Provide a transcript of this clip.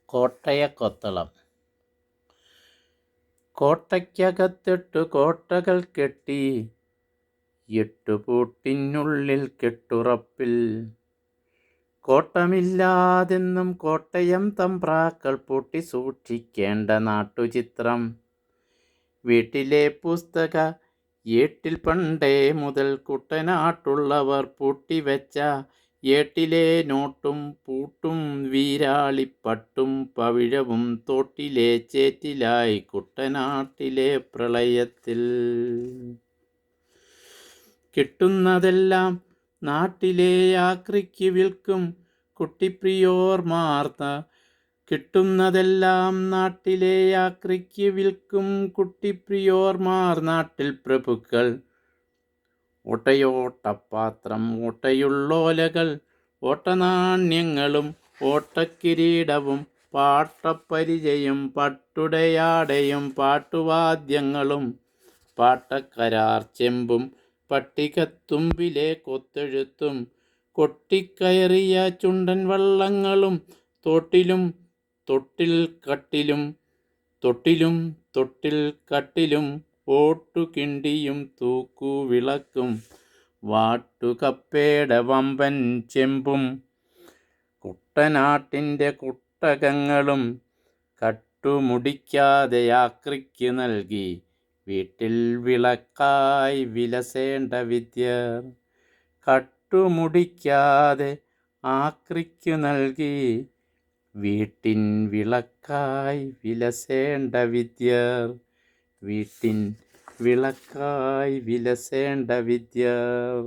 കോട്ടയക്കൊത്തളം. കോട്ടയ്ക്കകത്തെട്ടു കോട്ടകൾ കെട്ടി, എട്ടുപൂട്ടിനുള്ളിൽ കെട്ടുറപ്പിൽ. കോട്ടമില്ലാതെന്നും കോട്ടയം തമ്പ്രാക്കൾ പൂട്ടി സൂക്ഷിക്കേണ്ട നാട്ടുചിത്രം. വീട്ടിലെ പുസ്തക ഏട്ടിൽ പണ്ടേ മുതൽ കുട്ടനാട്ടുള്ളവർ പൂട്ടിവെച്ച ഏട്ടിലെ നോട്ടും പൂട്ടും വീരാളിപ്പട്ടും പവിഴവും തോട്ടിലെ ചേറ്റിലായി കുട്ടനാട്ടിലെ പ്രളയത്തിൽ. കിട്ടുന്നതെല്ലാം നാട്ടിലെ ആക്രിക്ക് വിൽക്കും കുട്ടിപ്രിയോർമാർത്ത. കിട്ടുന്നതെല്ലാം നാട്ടിലെ ആക്രിക്ക് വിൽക്കും കുട്ടിപ്രിയോർമാർ. നാട്ടിൽ പ്രഭുക്കൾ ഓട്ടയോട്ടപ്പാത്രം, ഓട്ടയുള്ളോലകൾ, ഓട്ടനാണ്യങ്ങളും ഓട്ടക്കിരീടവും പാട്ടപ്പരിചയും പട്ടുടയാടയും പാട്ടുവാദ്യങ്ങളും പാട്ടക്കരാർ ചെമ്പും പട്ടികത്തുമ്പിലെ കൊത്തെഴുത്തും കൊട്ടിക്കയറിയ ചുണ്ടൻ വള്ളങ്ങളും തോട്ടിലും തൊട്ടിൽ കട്ടിലും ഓട്ടുകിണ്ടിയും തൂക്കുവിളക്കും വാട്ടുകപ്പയുടെ വമ്പൻ ചെമ്പും കുട്ടനാട്ടിൻ്റെ കുട്ടകങ്ങളും കട്ടുമുടിക്കാതെ ആക്രിക്ക് നൽകി വീട്ടിൽ വിളക്കായി വിലസേണ്ട വിദ്യർ. കട്ടുമുടിക്കാതെ ആക്രിക്കു നൽകി വീട്ടിൻ വിളക്കായി വിലസേണ്ട വിദ്യർ. വീട്ടിൻ വിളക്കായി വിലസേണ്ട വിദ്യർ.